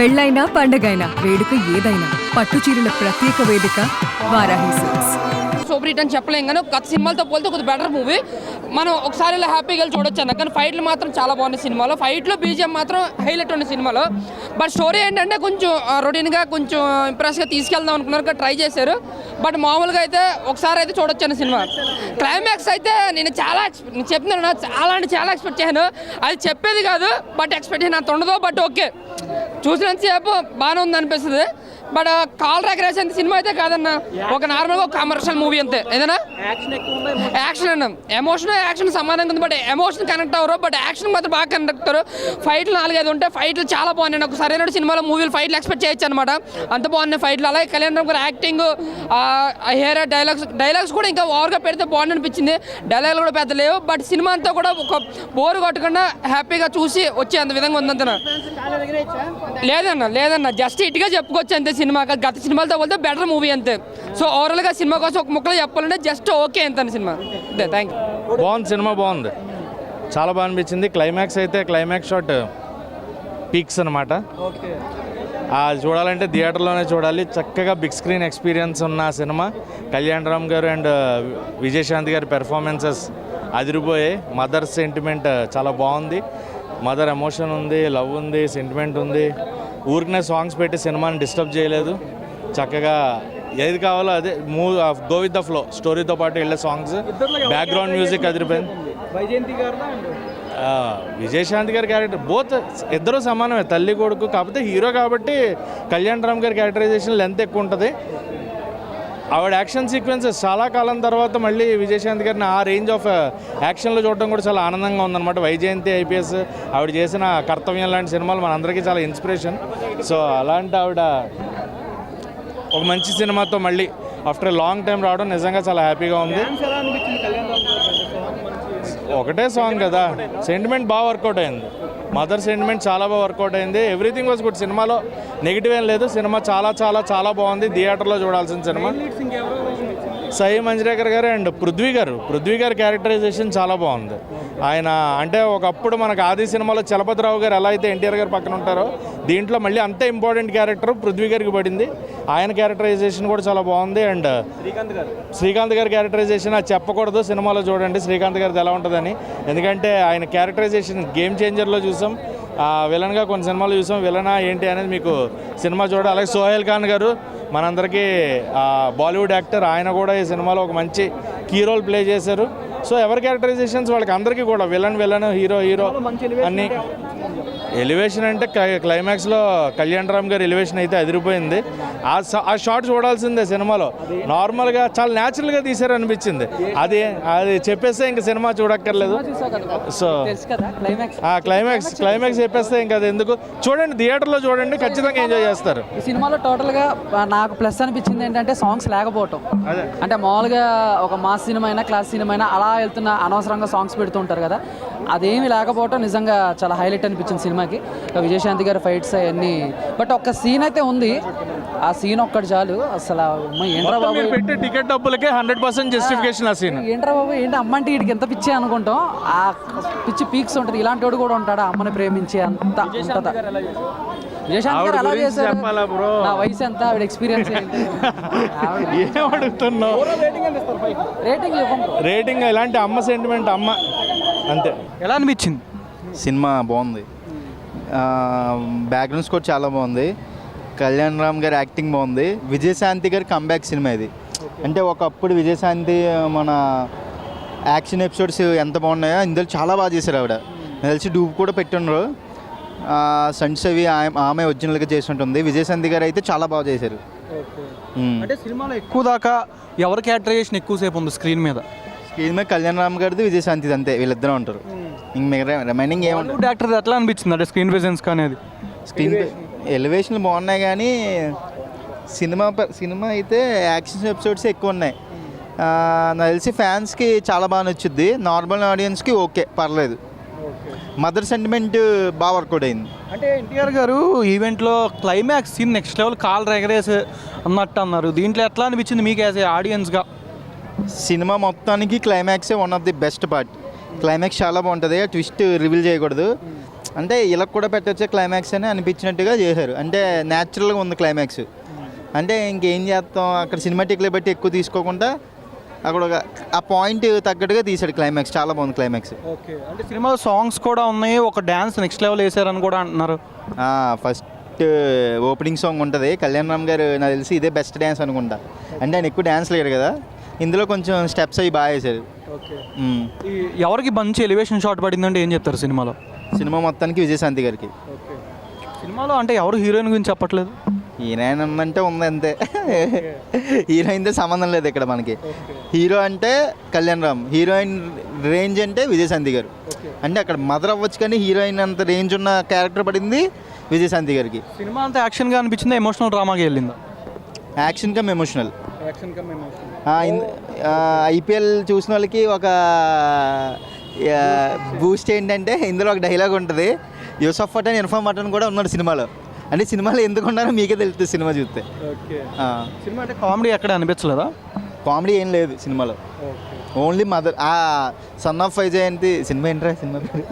పెళ్ళైనా పండగైనా వేడుక ఏదైనా పట్టు చీరల ప్రత్యేక వేదిక వారాహి సిల్క్స్. సూపర్ హిట్ అని చెప్పలేం కానీ గత సినిమాలతో పోలితే కొద్దిగా బెటర్ మూవీ. మనం ఒకసారి ఇలా హ్యాపీగా చూడొచ్చు అన్న. కానీ ఫైట్లు మాత్రం చాలా బాగున్నాయి సినిమాలో. ఫైట్లో బీజిఎం మాత్రం హైలైట్ ఉన్న సినిమాలో. బట్ స్టోరీ ఏంటంటే కొంచెం రొటీన్గా కొంచెం ఇంప్రెస్గా తీసుకెళ్దాం అనుకున్నారు, ట్రై చేశారు. బట్ మామూలుగా అయితే ఒకసారి అయితే చూడొచ్చు అన్న సినిమా. క్లైమాక్స్ అయితే నేను చెప్తున్నాను, చాలా అంటే చాలా ఎక్స్పెక్ట్ చేశాను. అది చెప్పేది కాదు, బట్ ఎక్స్పెక్టేషన్ అంత ఉండదు. బట్ ఓకే, చూసినంతసేపు బాగానే ఉంది అనిపిస్తుంది. బట్ కాల్ రేస్ అంత సినిమా అయితే కాదన్న. ఒక నార్మల్గా ఒక కమర్షియల్ మూవీ అంతే. ఏదైనా యాక్షన్ అన్న, ఎమోషన్ యాక్షన్ సమానంగా ఉంది. బట్ ఎమోషన్ కనెక్ట్ అవ్వరు, బట్ యాక్షన్ మాత్రం బాగా కనెక్ట్ అవుతారు. ఫైట్లు 4-5 ఉంటాయి. ఫైట్లు చాలా బాగున్నాయి. నాకు సరైన సినిమాలో మూవీలు ఫైట్లు ఎక్స్పెక్ట్ చేయొచ్చు అనమాట. అంత బాగున్నాయి ఫైట్లు. అలాగే కళ్యాణ్ రామ్ గారు యాక్టింగ్, హెయిర్ డైలాగ్స్ కూడా ఇంకా ఓవర్గా పెడితే బాగుంది అనిపించింది. డైలాగులు కూడా పెద్ద లేవు. బట్ సినిమా అంతా కూడా ఒక బోరు కొట్టకుండా హ్యాపీగా చూసి వచ్చే అంత విధంగా ఉందంతన. లేదన్న జస్ట్ ఇటుగా చెప్పుకోవచ్చు అంతే. సినిమా గత సినిమాలతో పోతే బెటర్ మూవీ అంతే. సో ఓవరాల్గా సినిమా కోసం ఒక ముక్కలో చెప్పాలంటే జస్ట్ ఓకే అంతే సినిమా. Thank you. బాగుంది, సినిమా బాగుంది, చాలా బాగా అనిపించింది. క్లైమాక్స్ అయితే క్లైమాక్స్ షాట్ పీక్స్ అనమాట. అది చూడాలంటే థియేటర్లోనే చూడాలి. చక్కగా బిగ్ స్క్రీన్ ఎక్స్పీరియన్స్ ఉన్న సినిమా. కళ్యాణ్ రామ్ గారు అండ్ విజయశాంతి గారి పెర్ఫార్మెన్సెస్ అదిరిపోయాయి. మదర్ సెంటిమెంట్ చాలా బాగుంది. మదర్ ఎమోషన్ ఉంది, లవ్ ఉంది, సెంటిమెంట్ ఉంది. ఊరికనే సాంగ్స్ పెట్టి సినిమాని డిస్టర్బ్ చేయలేదు. చక్కగా ఏది కావాలో అదే గో విత్ ద ఫ్లో. స్టోరీతో పాటు వెళ్ళే సాంగ్స్, బ్యాక్గ్రౌండ్ మ్యూజిక్ అదిరిపోయింది. విజయశాంతి గారి క్యారెక్టర్ బోత్ ఇద్దరు సమానమే, తల్లి కొడుకు. కాకపోతే హీరో కాబట్టి కళ్యాణ్ రామ్ గారి క్యారెక్టరైజేషన్ లెంత్ ఎక్కువ ఉంటుంది. ఆవిడ యాక్షన్ సీక్వెన్సెస్ చాలా కాలం తర్వాత మళ్ళీ విజయశాంతి గారిని ఆ రేంజ్ ఆఫ్ యాక్షన్లో చూడడం కూడా చాలా ఆనందంగా ఉందన్నమాట. వైజయంతి ఐపీఎస్ ఆవిడ చేసిన కర్తవ్యం లాంటి సినిమాలు మనందరికీ చాలా ఇన్స్పిరేషన్. సో అలాంటి ఆవిడ ఒక మంచి సినిమాతో మళ్ళీ ఆఫ్టర్ లాంగ్ టైం రావడం నిజంగా చాలా హ్యాపీగా ఉంది. ఒకటే సాంగ్ కదా, సెంటిమెంట్ బాగా వర్కౌట్ అయింది. మదర్ సెంటిమెంట్ చాలా బాగా వర్కౌట్ అయింది. Everything was good. సినిమాలో నెగిటివ్ ఏం లేదు. సినిమా చాలా చాలా చాలా బాగుంది. థియేటర్లో చూడాల్సిన సినిమా. సాయి మంజ్రేకర్ గారు అండ్ పృథ్వీ గారు క్యారెక్టరైజేషన్ చాలా బాగుంది. ఆయన అంటే ఒకప్పుడు మనకు ఆది సినిమాలో చలపతిరావు గారు ఎలా అయితే ఎన్టీఆర్ గారు పక్కన ఉంటారో, దీంట్లో మళ్ళీ అంతే ఇంపార్టెంట్ క్యారెక్టర్ పృథ్వీ గారికి పడింది. ఆయన క్యారెక్టరైజేషన్ కూడా చాలా బాగుంది. అండ్ శ్రీకాంత్ గారి క్యారెక్టరైజేషన్ అది చెప్పకూడదు, సినిమాలో చూడండి శ్రీకాంత్ గారిది ఎలా ఉంటుందని. ఎందుకంటే ఆయన క్యారెక్టరైజేషన్ గేమ్ చేంజర్లో చూసాం, విలన్గా కొన్ని సినిమాలు చూసాం. విలనా ఏంటి అనేది మీకు సినిమా చూడాలి. అలాగే సోహెల్ ఖాన్ గారు మనందరికీ బాలీవుడ్ యాక్టర్, ఆయన కూడా ఈ సినిమాలో ఒక మంచి కీ రోల్ ప్లే చేశారు. సో ఎవరి క్యారెక్టరైజేషన్స్ వాళ్ళకి అందరికీ కూడా విలన్ హీరో అన్ని. ఎలివేషన్ అంటే క్లైమాక్స్లో కళ్యాణ్ రామ్ గారి ఎలివేషన్ అయితే అదిరిపోయింది. ఆ షాట్ చూడాల్సిందే సినిమాలో. నార్మల్గా చాలా న్యాచురల్గా తీశారు అనిపించింది. అది చెప్పేస్తే ఇంక సినిమా చూడక్కర్లేదు. సో క్లైమాక్స్ చెప్పేస్తే ఇంకా అది ఎందుకు. చూడండి, థియేటర్లో చూడండి, ఖచ్చితంగా ఎంజాయ్ చేస్తారు. ఈ సినిమాలో టోటల్గా నాకు ప్లస్ అనిపించింది ఏంటంటే సాంగ్స్ లేకపోవటం. అంటే మామూలుగా ఒక మాస్ సినిమా అయినా క్లాస్ సినిమా అయినా అలా వెళ్తున్న అనవసరంగా సాంగ్స్ పెడుతూ ఉంటారు కదా, అదేమి లేకపోవటం నిజంగా చాలా హైలైట్ అనిపించింది సినిమాకి. విజయశాంతి గారి ఫైట్స్ అవన్నీ. బట్ ఒక్క సీన్ అయితే ఉంది, ఆ సీన్ ఒక్కటి చాలు. అసలు ఏంట్రా బాబు, పెట్టే టికెట్ డబ్బులకే 100% జస్టిఫికేషన్ ఆ సీన్. ఏంట్రా బాబు ఏంటి అమ్మంటే వీడికి ఎంత పిచ్చే అనుకుంటాం. ఆ పిచ్చి పీక్స్ ఉంటుంది. ఇలాంటి వాడు కూడా ఉంటాడు అమ్మని ప్రేమించే అంత ఉంటుందా. విజయశాంతి గారు అలా చేశారు. నా వయసు ఎంత, ఆవిడ ఎక్స్పీరియన్స్ ఏంటి, ఏమడుగుతున్నావు? రేటింగ్ ఇలాంటి అమ్మ సెంటిమెంట్ అమ్మ అంతే. ఎలా అనిపించింది సినిమా? బాగుంది. బ్యాక్గ్రౌండ్ స్కోర్ చాలా బాగుంది. కళ్యాణ్ రామ్ గారి యాక్టింగ్ బాగుంది. విజయశాంతి గారి కంబ్యాక్ సినిమా ఇది. అంటే ఒకప్పుడు విజయశాంతి మన యాక్షన్ ఎపిసోడ్స్ ఎంత బాగున్నాయో ఇందులో చాలా బాగా చేశారు ఆవిడ. నాకు తెలిసి డూబ్ కూడా పెట్టున్నారు. సంట్స్ అవి ఆమె ఒరిజినల్గా చేసి ఉంటుంది. విజయశాంతి గారు అయితే చాలా బాగా చేశారు. అంటే సినిమాలో ఎక్కువ దాకా ఎవరి క్యారెక్టరైజేషన్ ఎక్కువసేపు ఉంది స్క్రీన్ మీద? కళ్యాణ్ రామ్ గారిది, విజయశాంతిది అంతే, వీళ్ళిద్దరూ ఉంటారు. ఇంక రిమైనింగ్ ఏమంటారు? యాక్టర్ ఎట్లా అనిపించింది అంటే స్క్రీన్ ప్రెజెన్స్ కానీ? స్క్రీన్ ఎలివేషన్లు బాగున్నాయి కానీ సినిమా అయితే యాక్షన్ ఎపిసోడ్స్ ఎక్కువ ఉన్నాయి. నాకు తెలిసి ఫ్యాన్స్కి చాలా బాగా నచ్చుద్ది. నార్మల్ ఆడియన్స్కి ఓకే, పర్లేదు. మదర్ సెంటిమెంట్ బాగా వర్కౌట్ అయింది. అంటే ఎన్టీఆర్ గారు ఈవెంట్లో క్లైమాక్స్ సీన్ నెక్స్ట్ లెవెల్ కాల్ రెగరేస్ అన్నట్టు అన్నారు. దీంట్లో ఎట్లా అనిపించింది మీకు యాజ్ ఏ ఆడియన్స్గా? సినిమా మొత్తానికి క్లైమాక్సే one of the best part. Climax చాలా బాగుంటుంది. ట్విస్ట్ రివీల్ చేయకూడదు. అంటే ఇలా కూడా పెట్టొచ్చే క్లైమాక్స్ అని అనిపించినట్టుగా చేశారు. అంటే న్యాచురల్గా ఉంది క్లైమాక్స్. అంటే ఇంకేం చేస్తాం, అక్కడ సినిమాటిక్లు బట్టి ఎక్కువ తీసుకోకుండా అక్కడ ఆ పాయింట్ తగ్గట్టుగా తీశాడు క్లైమాక్స్. చాలా బాగుంది క్లైమాక్స్. ఓకే, అంటే సినిమా సాంగ్స్ కూడా ఉన్నాయి, ఒక డ్యాన్స్ నెక్స్ట్ లెవెల్ వేసారని కూడా అంటున్నారు. ఫస్ట్ ఓపెనింగ్ సాంగ్ ఉంటుంది, కళ్యాణ్ రామ్ గారు నాకు తెలిసి ఇదే బెస్ట్ డ్యాన్స్ అనుకుంటా. అంటే ఆయన ఎక్కువ డ్యాన్స్ లేడు కదా, ఇందులో కొంచెం స్టెప్స్ అవి బాగా వేశారు. ఎవరికి మంచి ఎలివేషన్ షాట్ పడిందంటే ఏం చెప్తారు సినిమాలో? సినిమా మొత్తానికి విజయశాంతి గారికి. సినిమాలో అంటే ఎవరు హీరోయిన్ గురించి చెప్పట్లేదు. హీరోయిన్ ఉందంటే ఉంది అంతే. హీరోయిన్తో సంబంధం లేదు ఇక్కడ మనకి. హీరో అంటే కళ్యాణ్ రామ్, హీరోయిన్ రేంజ్ అంటే విజయశాంతి గారు. అంటే అక్కడ మదర్ అవ్వచ్చు కానీ హీరోయిన్ అంత రేంజ్ ఉన్న క్యారెక్టర్ పడింది విజయశాంతి గారికి. సినిమా అంతా యాక్షన్గా అనిపించిందా, ఎమోషనల్ డ్రామాకి వెళ్ళిందా? Action come emotional. ఐపీఎల్ చూసిన వాళ్ళకి ఒక బూస్ట్ ఏంటంటే ఇందులో ఒక డైలాగ్ ఉంటుంది, యూసఫ్ పఠాన్ ఇర్ఫాన్ పఠాన్ కూడా ఉన్నాడు సినిమాలో. అంటే సినిమాలో ఎందుకు ఉన్నారో మీకే తెలుస్తుంది సినిమా చూస్తే. సినిమా అంటే కామెడీ ఎక్కడ అనిపించలేదా? కామెడీ ఏం లేదు సినిమాలో, only mother. Son of Vyjayanthi cinema ఏంట్రా సినిమా పేరు?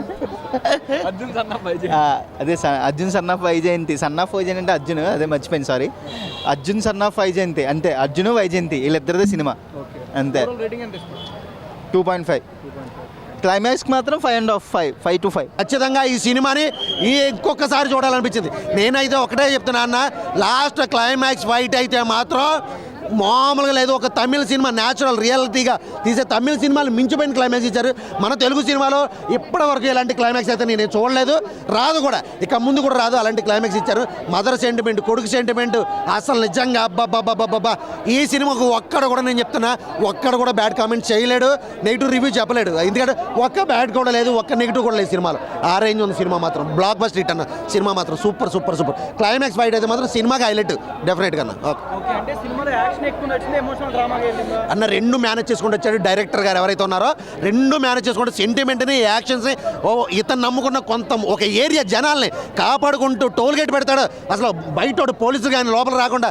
అదే Arjun son of Vyjayanthi. Son of Vyjayanthi అంటే అర్జున్, అదే మర్చిపోయింది, sorry. Arjun son of Vyjayanthi అంతే, అర్జున్ వైజయంతి వీళ్ళిద్దరిదే సినిమా అంతే. 2.5. క్లైమాక్స్కి మాత్రం 5.5, 5 to 5. ఖచ్చితంగా ఈ సినిమాని ఇంకొకసారి చూడాలనిపించింది. నేనైతే ఒకటే చెప్తున్నా అన్న, లాస్ట్ క్లైమాక్స్ ఫైట్ అయితే మాత్రం మామూలుగా లేదు. ఒక తమిళ సినిమా న్యాచురల్ రియాలిటీగా తీసే తమిళ సినిమాలు మించిపోయిన క్లైమాక్స్ ఇచ్చారు. మన తెలుగు సినిమాలో ఇప్పటివరకు ఇలాంటి క్లైమాక్స్ అయితే నేను చూడలేదు, రాదు కూడా, ఇక ముందు కూడా రాదు. అలాంటి క్లైమాక్స్ ఇచ్చారు. మదర్ సెంటిమెంట్, కొడుకు సెంటిమెంట్, అసలు నిజంగా అబ్బాబ్బాబ్బాబ్బా. ఈ సినిమాకు ఒక్కడ కూడా నేను చెప్తున్నా, ఒక్కడ కూడా బ్యాడ్ కామెంట్ చేయలేడు, నెగిటివ్ రివ్యూ చెప్పలేడు. ఎందుకంటే ఒక్క బ్యాడ్ కూడా లేదు, ఒక్క నెగిటివ్ కూడా లేదు సినిమాలో. ఆ రేంజ్ ఉంది సినిమా మాత్రం. బ్లాక్ బస్టర్ హిట్ అన్న సినిమా మాత్రం. Super super super. Climax fight అయితే మాత్రం సినిమాకి హైలైట్ డెఫినెట్గా అన్న. అన్న రెండు మేనేజ్ చేసుకుంటూ వచ్చాడు డైరెక్టర్ గారు ఎవరైతే ఉన్నారో, రెండు మేనేజ్ చేసుకుంటూ సెంటిమెంట్ని, యాక్షన్స్ని, ఇతను నమ్ముకున్న కొంత ఒక ఏరియా జనాల్ని కాపాడుకుంటూ టోల్ గేట్ పెడతాడు. అసలు బయట పోలీసులు కానీ లోపల రాకుండా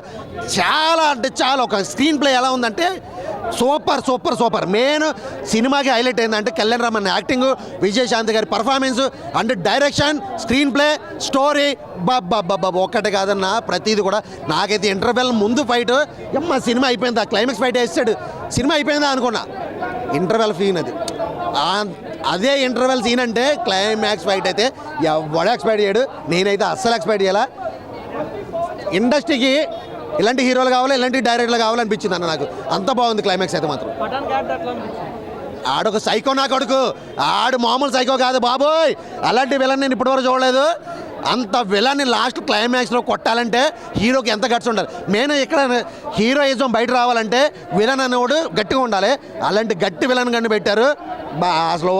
చాలా అంటే చాలా ఒక స్క్రీన్ ప్లే ఎలా ఉందంటే సూపర్ సూపర్ సూపర్. మెయిన్ సినిమాకి హైలైట్ అయిందంటే కళ్యాణ్ రామన్ యాక్టింగ్, విజయశాంతి గారి performance and direction, screenplay, story. బాబా ఒక్కటే కాదన్న, ప్రతిది కూడా. నాకైతే ఇంటర్వెల్ ముందు ఫైట్ సినిమా అయిపోయిందా, క్లైమాక్స్ ఫైట్ వేస్తాడు, సినిమా అయిపోయిందా అనుకున్నా. ఇంటర్వెల్ సీన్ అది, అదే ఇంటర్వెల్ సీన్ అంటే క్లైమాక్స్ ఫైట్ అయితే ఎవడు ఎక్స్పెక్ట్ చేయడు. నేనైతే అస్సలు ఎక్స్పెక్ట్ చేయాల. ఇండస్ట్రీకి ఇలాంటి హీరోలు కావాలి, ఇలాంటి డైరెక్టర్లు కావాలనిపించింది అన్న నాకు. అంత బాగుంది క్లైమాక్స్ అయితే మాత్రం. ఆడొక సైకో నా కొడుకు, ఆడు మామూలు సైకో కాదు బాబోయ్. అలాంటి విలన్ నేను ఇప్పటివరకు చూడలేదు. అంత విలన్ని లాస్ట్ క్లైమాక్స్లో కొట్టాలంటే హీరోకి ఎంత గట్స్ ఉండాలి. మెయిన్ ఇక్కడ హీరోయిజం బయట రావాలంటే విలన్ అనేవాడు గట్టిగా ఉండాలి. అలాంటి గట్టి విలన్ కన్నా పెట్టారు. అసలు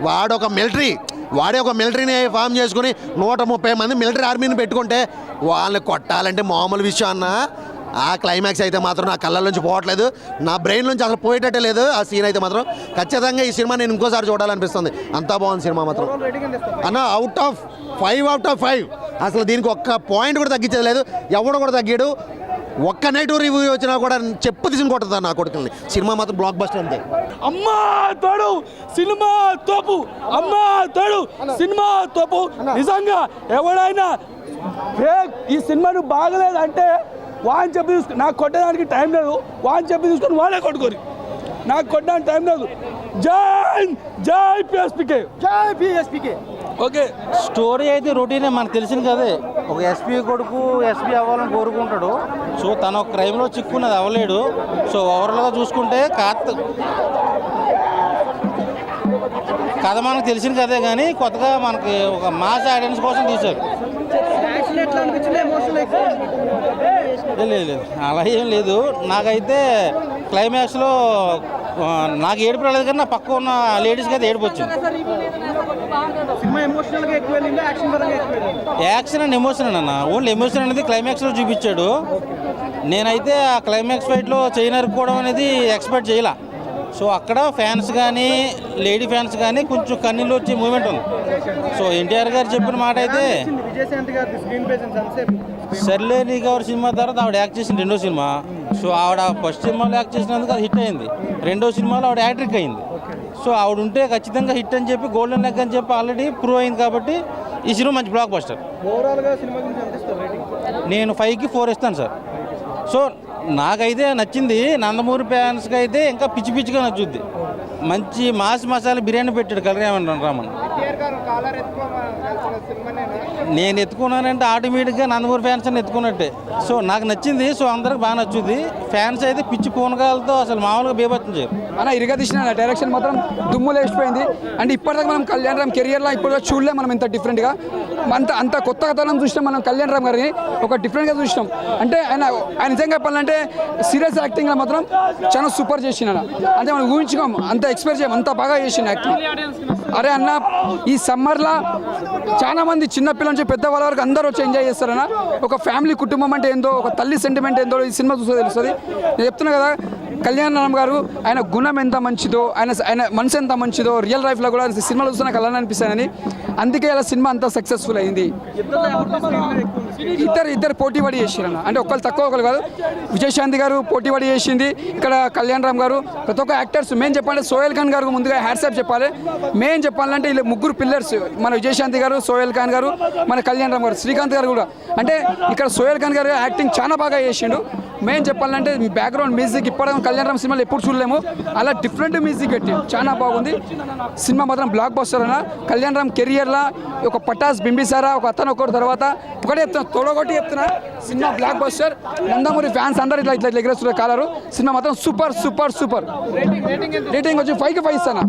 వాడే ఒక మిలిటరీని ఫామ్ చేసుకుని 130 మంది మిలిటరీ ఆర్మీని పెట్టుకుంటే వాళ్ళని కొట్టాలంటే మామూలు విషయం అన్న. ఆ క్లైమాక్స్ అయితే మాత్రం నా కళ్ళ నుంచి పోవట్లేదు, నా బ్రెయిన్ నుంచి అసలు పోయేటట్టే లేదు ఆ సీన్ అయితే మాత్రం. ఖచ్చితంగా ఈ సినిమా నేను ఇంకోసారి చూడాలనిపిస్తుంది. అంతా బాగుంది సినిమా మాత్రం అన్న. అవుట్ ఆఫ్ 5 అసలు దీనికి ఒక్క పాయింట్ కూడా తగ్గించేది లేదు, ఎవడు కూడా తగ్గాడు. ఒక్క నెగిటివ్ రివ్యూ వచ్చినా కూడా చెప్పు తీసుకుని కొట్టదా నా కొడుకుల్ని. సినిమా మాత్రం బ్లాక్ బస్టర్ అంతే. అమ్మా తోడు సినిమా తోపు, అమ్మా తోడు సినిమా తోపు. నిజంగా ఎవడైనా ఈ సినిమాను బాగలేదంటే వాని చెప్పి తీసుకుని, నాకు కొట్టడానికి టైం లేదు, వాని చెప్పి తీసుకొని వాళ్ళే కొట్టుకోరు, నాకు కొట్టడానికి టైం లేదు. జై పిఎస్పీకే, జై పిఎస్పీకే. ఓకే, స్టోరీ అయితే రొటీనే మనకు తెలిసింది కదే. ఒక ఎస్పీ కొడుకు ఎస్పీ అవ్వాలని కోరుకుంటాడు. సో తను ఒక క్రైమ్లో చిక్కున్నది అవ్వలేడు. సో ఓవరాల్గా చూసుకుంటే కథ మనకు తెలిసింది కదే, కానీ కొత్తగా మనకి ఒక మాస్ ఆడియన్స్ కోసం తీశారు. లేదు అలా ఏం లేదు. నాకైతే క్లైమాక్స్లో నాకు ఏడుపు రాలేదు, కానీ నా పక్క ఉన్న లేడీస్కి అయితే ఏడుపు వచ్చింది. యాక్షన్ అండ్ ఎమోషన్ అన్న, ఓన్లీ ఎమోషన్ అనేది క్లైమాక్స్లో చూపించాడు. నేనైతే ఆ క్లైమాక్స్ ఫైట్లో చైన్ నరుక్కోవడం అనేది ఎక్స్పెక్ట్ చేయలే. సో అక్కడ ఫ్యాన్స్ కానీ లేడీ ఫ్యాన్స్ కానీ కొంచెం కన్నీళ్ళు వచ్చే మూమెంట్ ఉంది. సో ఎన్టీఆర్ గారు చెప్పిన మాట అయితే, సర్లే నీకు ఎవరి సినిమా తర్వాత ఆవిడ యాక్ట్ చేసింది రెండో సినిమా. సో ఆవిడ ఫస్ట్ సినిమాలో యాక్ట్ చేసినందుకు అది హిట్ అయింది, రెండో సినిమాలో ఆవిడ యాక్ట్రిక్ అయింది. సో ఆవిడ ఉంటే ఖచ్చితంగా హిట్ అని చెప్పి గోల్డెన్ లెగ్ అని చెప్పి ఆల్రెడీ ప్రూవ్ అయింది. కాబట్టి ఈ సినిమా మంచి బ్లాక్ బస్టర్. నేను 5కి 4 ఇస్తాను సార్. సో నాకైతే నచ్చింది. నందమూరి ఫ్యాన్స్కి అయితే ఇంకా పిచ్చి పిచ్చిగా నచ్చుద్ది. మంచి మాస్ మసాలా బిర్యానీ పెట్టాడు కళ్యాణ్ రామన్. నేను ఎత్తుకున్నానంటే ఆటోమేటిక్గా నందమూరి ఫ్యాన్స్ అని ఎత్తుకున్నట్టే. సో నాకు నచ్చింది. సో అందరికి బాగా నచ్చుద్ది. ఫ్యాన్స్ అయితే పిచ్చి పూనకాలతో అసలు మామూలుగా బేబత్తం చేయరు. మన ఇరగదీసిన డైరెక్షన్ మాత్రం దుమ్ము లేచిపోయింది. అంటే ఇప్పటిదాకా మనం కళ్యాణ్ రామ్ కెరియర్లో ఇప్పుడు చూడలే మనం ఇంత డిఫరెంట్గా. అంత కొత్త కథనం చూసినాం మనం కళ్యాణ్ రామ్ గారిని. ఒక డిఫరెంట్గా చూసినాం. అంటే ఆయన నిజంగా చెప్పాలంటే సీరియస్ యాక్టింగ్లో మాత్రం చాలా సూపర్ చేసిన. అంటే మనం ఊహించుకోం, అంత ఎక్స్పెక్ట్ చేయం, అంత బాగా చేసిన యాక్టింగ్. అరే అన్న, ఈ సమ్మర్లో చాలా మంది చిన్నపిల్లల నుంచి పెద్దవాళ్ళ వరకు అందరూ వచ్చి ఎంజాయ్ చేస్తారన్న. ఒక ఫ్యామిలీ కుటుంబం అంటే ఏందో, ఒక తల్లి సెంటిమెంట్ ఏందో ఈ సినిమా చూస్తే తెలుస్తుంది. నేను చెప్తున్నా కదా, కళ్యాణ్ రామ్ గారు ఆయన గుణం ఎంత మంచిదో, ఆయన మనసు ఎంత మంచిదో రియల్ లైఫ్లో కూడా సినిమాలో చూస్తే నాకు అలానే అనిపిస్తానని. అందుకే ఇలా సినిమా అంతా సక్సెస్ఫుల్ అయింది. ఇద్దరు పోటీ పడి చేసిరన్న. అంటే ఒకళ్ళు తక్కువ ఒకళ్ళు కాదు. విజయశాంతి గారు పోటీ పడి చేసింది, ఇక్కడ కళ్యాణ్ రామ్ గారు. ప్రతి ఒక్క యాక్టర్స్ మెయిన్ చెప్పాలంటే సోహెల్ ఖాన్ గారు ముందుగా హ్యాట్సాప్ చెప్పాలి. మెయిన్ చెప్పాలంటే వీళ్ళు ముగ్గురు పిల్లర్స్, మన విజయశాంతి గారు, సోహెల్ ఖాన్ గారు, మన కళ్యాణ్ రామ్ గారు, శ్రీకాంత్ గారు కూడా. అంటే ఇక్కడ సోహెల్ ఖాన్ గారు యాక్టింగ్ చాలా బాగా చేసిండు. మెయిన్ చెప్పాలంటే బ్యాక్గ్రౌండ్ మ్యూజిక్ ఇప్పటికీ కళ్యాణ్ రామ్ సినిమాలు ఎప్పుడు చూడలేము, అలా డిఫరెంట్ మ్యూజిక్ పెట్టి చాలా బాగుంది. సినిమా మాత్రం బ్లాక్ బస్టర్ అన్న. కళ్యాణ్ రామ్ కెరియర్లో ఒక పటాస్ బింబిసారా ఒక అతను ఒకటి తర్వాత ఒకటే చెప్తున్నా, తొడగొట్టి చెప్తున్నా, cinema block buster. Nandamuri fans అందరూ ఇట్లా ఎగరేస్తున్నారు కాలరు. సినిమా మాత్రం సూపర్ సూపర్ సూపర్. రేటింగ్ వచ్చి 5కి 5 ఇస్తాను.